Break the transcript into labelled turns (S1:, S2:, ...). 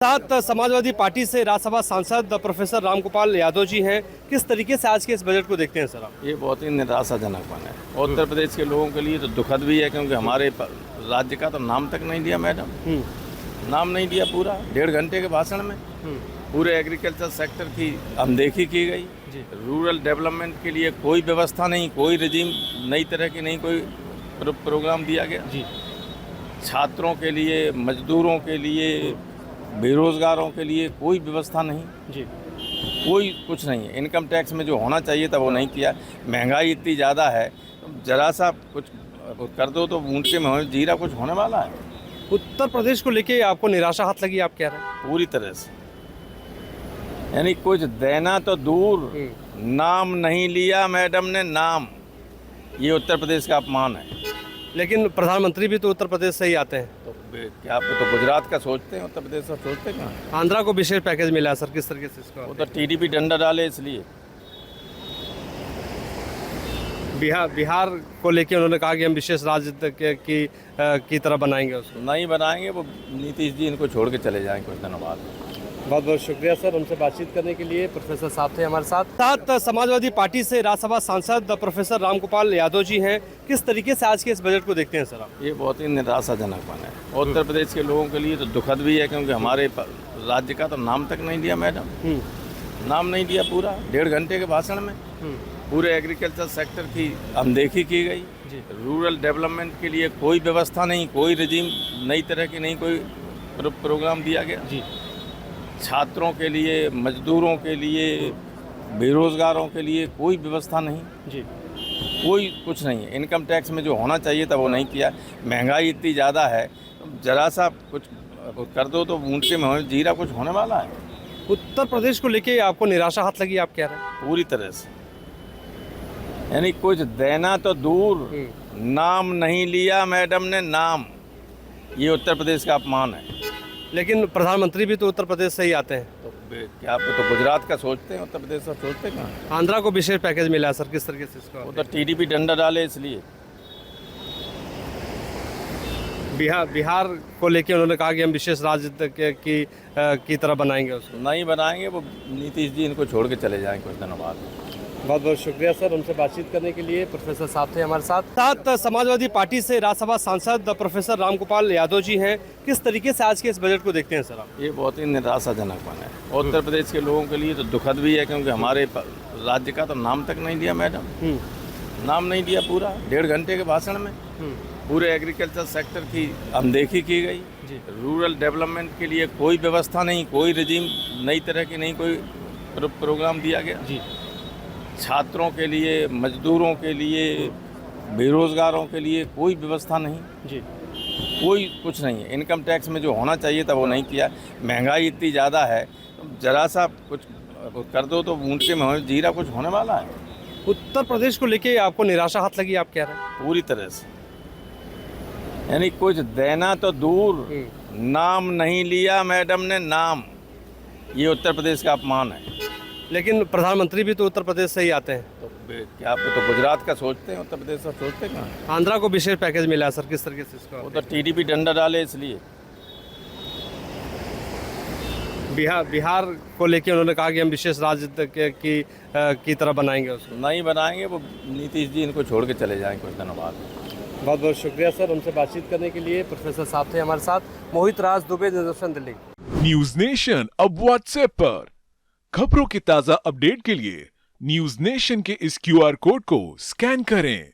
S1: साथ समाजवादी पार्टी से राज्यसभा सांसद प्रोफेसर रामगोपाल यादव जी हैं। किस तरीके से आज के इस बजट को देखते हैं सर आप?
S2: ये बहुत ही निराशाजनक बना है। उत्तर प्रदेश के लोगों के लिए तो दुखद भी है, क्योंकि हमारे राज्य का तो नाम तक नहीं लिया मैडम, नाम नहीं लिया पूरा 1.5 घंटे के भाषण में। पूरे एग्रीकल्चर सेक्टर की अनदेखी की गई। रूरल डेवलपमेंट के लिए कोई व्यवस्था नहीं, कोई रिजीम नई तरह की नहीं, कोई प्रोग्राम दिया गया। छात्रों के लिए, मजदूरों के लिए, बेरोजगारों के लिए कोई व्यवस्था नहीं जी, कोई कुछ नहीं है। इनकम टैक्स में जो होना चाहिए था वो नहीं किया। महंगाई इतनी ज़्यादा है, तो ज़रा सा कुछ कर दो तो ऊँट के मुँह में जीरा कुछ होने वाला है।
S1: उत्तर प्रदेश को लेके आपको निराशा हाथ लगी, आप कह रहे हैं?
S2: पूरी तरह से, यानी कुछ देना तो दूर, नाम नहीं लिया मैडम ने, नाम। ये उत्तर प्रदेश का अपमान है।
S1: लेकिन प्रधानमंत्री भी तो उत्तर प्रदेश से ही आते हैं।
S2: तो क्या आप तो गुजरात का सोचते हैं, उत्तर प्रदेश का सोचते हैं?
S1: आंध्रा को विशेष पैकेज मिला है सर, किस तरीके से इसको?
S2: वो तो टीडीपी डंडा डाले इसलिए।
S1: बिहार को लेके उन्होंने कहा कि हम विशेष राज्य की तरह बनाएंगे उसको।
S2: नहीं बनाएंगे, वो नीतीश जी इनको छोड़ के चले जाएंगे कुछ दिनों बाद।
S1: बहुत बहुत शुक्रिया सर, हमसे बातचीत करने के लिए। प्रोफेसर साहब थे हमारे साथ समाजवादी पार्टी से राज्यसभा सांसद प्रोफेसर रामगोपाल यादव जी हैं। किस तरीके से आज के इस बजट को देखते हैं सर आप?
S2: ये बहुत ही निराशाजनक बना है। उत्तर प्रदेश के लोगों के लिए तो दुखद भी है, क्योंकि हमारे राज्य का तो नाम तक नहीं लिया मैडम, नाम नहीं लिया पूरा 1.5 घंटे के भाषण में। पूरे एग्रीकल्चर सेक्टर की अनदेखी की गई। रूरल डेवलपमेंट के लिए कोई व्यवस्था नहीं, कोई रिजीम नई तरह की नहीं, कोई प्रोग्राम दिया गया। छात्रों के लिए, मजदूरों के लिए, बेरोजगारों के लिए कोई व्यवस्था नहीं, कोई कुछ नहीं है। इनकम टैक्स में जो होना चाहिए था वो नहीं किया। महंगाई इतनी ज़्यादा है, तो ज़रा सा कुछ कर दो तो ऊँट के मुँह में जीरा कुछ होने वाला है।
S1: उत्तर प्रदेश को लेके आपको निराशा हाथ लगी, आप कह रहे हैं?
S2: पूरी तरह से, यानी कुछ देना तो दूर, नाम नहीं लिया मैडम ने, नाम। ये उत्तर प्रदेश का अपमान है।
S1: लेकिन प्रधानमंत्री भी तो उत्तर प्रदेश से ही आते हैं।
S2: तो क्या आप तो गुजरात का सोचते हैं, उत्तर प्रदेश का सोचते हैं?
S1: आंध्रा को विशेष पैकेज मिला है सर, किस तरीके से इसको?
S2: वो तो टीडीपी डंडा डाले इसलिए।
S1: बिहार को लेके उन्होंने कहा कि हम विशेष राज्य की तरह बनाएंगे उसको।
S2: नहीं बनाएंगे, वो नीतीश जी इनको छोड़ के चले जाएंगे कुछ दिनों बाद।
S1: बहुत बहुत शुक्रिया सर, हमसे बातचीत करने के लिए। प्रोफेसर साहब थे हमारे साथ समाजवादी पार्टी से राज्यसभा सांसद प्रोफेसर रामगोपाल यादव जी हैं। किस तरीके से आज के इस बजट को देखते हैं सर आप?
S2: ये बहुत ही निराशाजनक बना है। उत्तर प्रदेश के लोगों के लिए तो दुखद भी है, क्योंकि हमारे राज्य का तो नाम तक नहीं लिया मैडम, नाम नहीं लिया पूरा 1.5 घंटे के भाषण में। पूरे एग्रीकल्चर सेक्टर की अनदेखी की गई। रूरल डेवलपमेंट के लिए कोई व्यवस्था नहीं, कोई रिजीम नई तरह की नहीं, कोई प्रोग्राम दिया गया। छात्रों के लिए, मजदूरों के लिए, बेरोजगारों के लिए कोई व्यवस्था नहीं, कोई कुछ नहीं है। इनकम टैक्स में जो होना चाहिए था वो नहीं किया। महंगाई इतनी ज़्यादा है, तो ज़रा सा कुछ कर दो तो ऊँट के मुँह में जीरा कुछ होने वाला है।
S1: उत्तर प्रदेश को लेके आपको निराशा हाथ लगी, आप कह रहे हैं?
S2: पूरी तरह से, यानी कुछ देना तो दूर, नाम नहीं लिया मैडम ने, नाम। ये उत्तर प्रदेश का अपमान है।
S1: लेकिन प्रधानमंत्री भी तो उत्तर प्रदेश से ही आते हैं।
S2: तो क्या आप तो गुजरात का सोचते हैं, उत्तर प्रदेश का सोचते हैं?
S1: आंध्रा को विशेष पैकेज मिला है सर, किस तरीके से इसको?
S2: वो तो टीडीपी डंडा डाले इसलिए।
S1: बिहार को लेके उन्होंने कहा कि हम विशेष राज्य की तरह बनाएंगे उसको।
S2: नहीं बनाएंगे, वो नीतीश जी इनको छोड़ के चले जाएंगे कुछ दिनों बाद।
S1: बहुत बहुत शुक्रिया सर, हमसे बातचीत करने के लिए। प्रोफेसर साहब थे हमारे साथ। मोहित राज दुबे, दूरदर्शन दिल्ली।
S3: न्यूज नेशन अब व्हाट्सएप पर खबरों के ताजा अपडेट के लिए न्यूज नेशन के इस QR कोड को स्कैन करें।